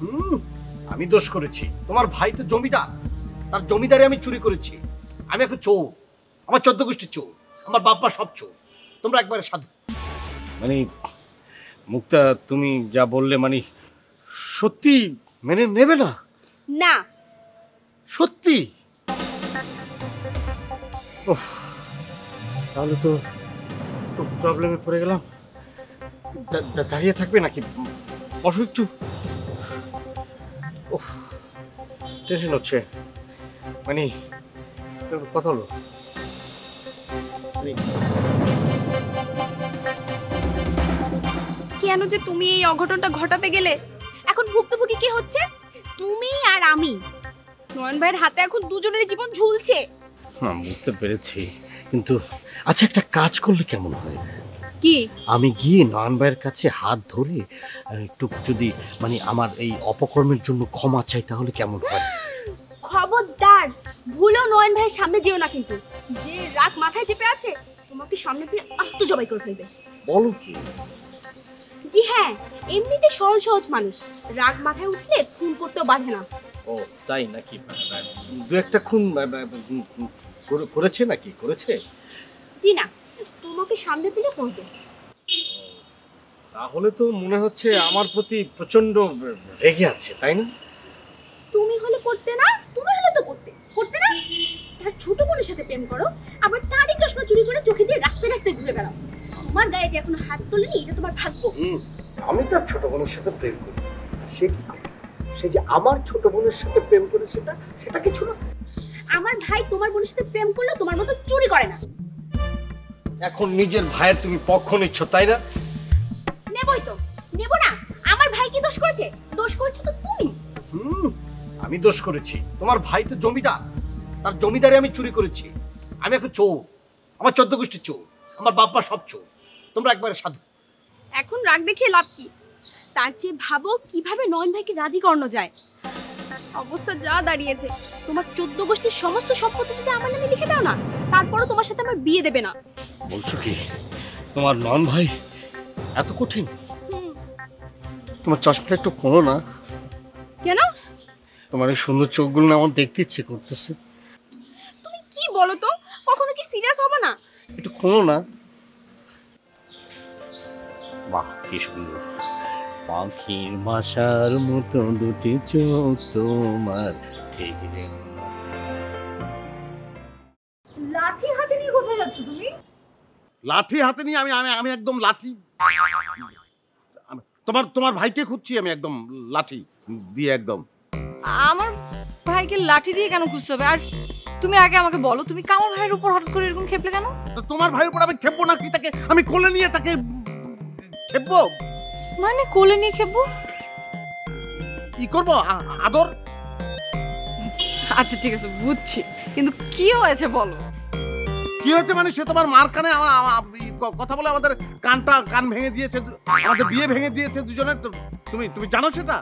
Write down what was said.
হুম, আমি দোষ করেছি। তোমার ভাই তো জমিদার, তার জমিদারি আমি চুরি করেছি। আমি এখন চোর, আমার 14 গোষ্ঠীর চোর, আমার বাপ্পা সব চোর। তোমরা একবারে সাধু। মানে মুক্তা, তুমি যা বললে মানে সত্যি মেনে নেবে না? না। সত্যি? ওহ, তাহলে তো প্রবলেমে পড়ে গেলাম। দাঁড়িয়ে থাকবে নাকি? বসো একটু। ওহ, টেনশন হচ্ছে। মানে কথা হলো কেন যে তুমি এই অঘটনটা ঘটাতে গেলে? এখন ভুক্তভোগী কে হচ্ছে? তুমি আর আমি। নয়ন ভাইয়ের হাতে এখন দুজনের জীবন ঝুলছে। বুঝতে পেরেছি, কিন্তু আচ্ছা একটা কাজ করলে কেমন হয়? কি? আমি গিয়ে নয়ন ভাইয়ের কাছে হাত ধরে একটু যদি মানে আমার এই অপকর্মের জন্য ক্ষমা চাই, তাহলে কেমন হয়? খবরদার, ভুলেও নয়ন ভাইয়ের সামনে যেও না, কিন্তু যে রাগ মাথায় চেপে আছে তোমাকে সামনে পেয়ে আস্ত জবাই করে ফেলবে। বলো কি? জি হ্যাঁ, এমনিতে সরল সহজ মানুষ, রাগ মাথায় উঠলে খুন করতেও বাধে না। ও তাই নাকি? দু একটা খুন করেছে নাকি? করেছে? জি না, তোমাকে সামনে পেলে করবে। তাহলে তো মনে হচ্ছে আমার প্রতি প্রচন্ড রেগে আছে, তাই না? তুমি হলে করতে না, তুমি হলে তো করতে করতে না। তার ছোট বোনের সাথে প্রেম করো, আবার তারই চশমা চুরি করে চোখে দিয়ে রাস্তায় রাস্তায় ঘুরে বেড়াও। তোমার গায়ে যে এখনো হাত তোলেনি, এটা তোমার ভাগ্য। আমি তার ছোট বোনের সাথে প্রেম করি, সে কি করে? সে যে আমার ছোট বোনের সাথে প্রেম করে, সেটা কিছু না। আমার ভাই তোমার বোনের সাথে প্রেম করলেও তোমার মতো চুরি করে না। এখন নিজের ভাইয়ের তুমি পক্ষ নিচ্ছ, তাই না? নেবই তো, নেব না? আমার ভাই কি দোষ করেছে? দোষ করেছে তো তুমি। আমি দোষ করেছি। তোমার ভাই তো জমিদার, তার জমিদারি আমি চুরি করেছি। আমি এখন চোর, আমার 14 গোষ্ঠীর চোর, আমার বাপ্পা সব চোর। তোমরা একবারে সাধু। এখন রাগ দেখিয়ে লাভ কি? তার চেয়ে ভাবো কিভাবে নয়ন ভাইকে রাজি করানো যায়। অবস্থা যা দাঁড়িয়েছে, তোমার 14 গোষ্ঠীর সমস্ত সম্পত্তি যদি আমার নামে লিখে দাও না, তারপরও তোমার সাথে আমার বিয়ে দেবে না। বলছো কি? তোমার নয়ন ভাই এত কঠিন? তোমার চশমাটা একটু খোলো না। কেন? তোমার এই সুন্দর চোখগুলো না আমার দেখতে ইচ্ছে করতেছে। তুমি কি বলো তো? কখনো কি সিরিয়াস হবে না? একটু খোলো না। বাহ, কি সুন্দর! পাখির বাসার মতো দুটি চোখ তোমার, ঠিক যেন। লাঠি হাতে নিয়ে কোথায় যাচ্ছ তুমি? লাঠি হাতে নিয়ে আমি আমি আমি একদম লাঠি, তোমার ভাইকে খুঁজছি আমি, একদম লাঠি দিয়ে একদম। আমার ভাইকে লাঠি দিয়ে কেন খুঁজতে হবে? আর তুমি আগে আমাকে বলো, তুমি কামাল ভাইয়ের উপর হঠাৎ করে এরকম খেপলে কেন? তোমার ভাইয়ের উপর আমি খেপবো না কি? তাকে আমি কোলে নিয়ে তাকে খেপবো? মানে কোলে নিয়ে খেপবো? কি করবো? আদর? আচ্ছা ঠিক আছে, বুঝছি, কিন্তু কি হয়েছে বলো। কি হচ্ছে মানে? সে তোমার মার কানে কথা বলে আমাদের কান ভেঙে দিয়েছে, আমাদের বিয়ে ভেঙে দিয়েছে দুজনের। তুমি জানো সেটা?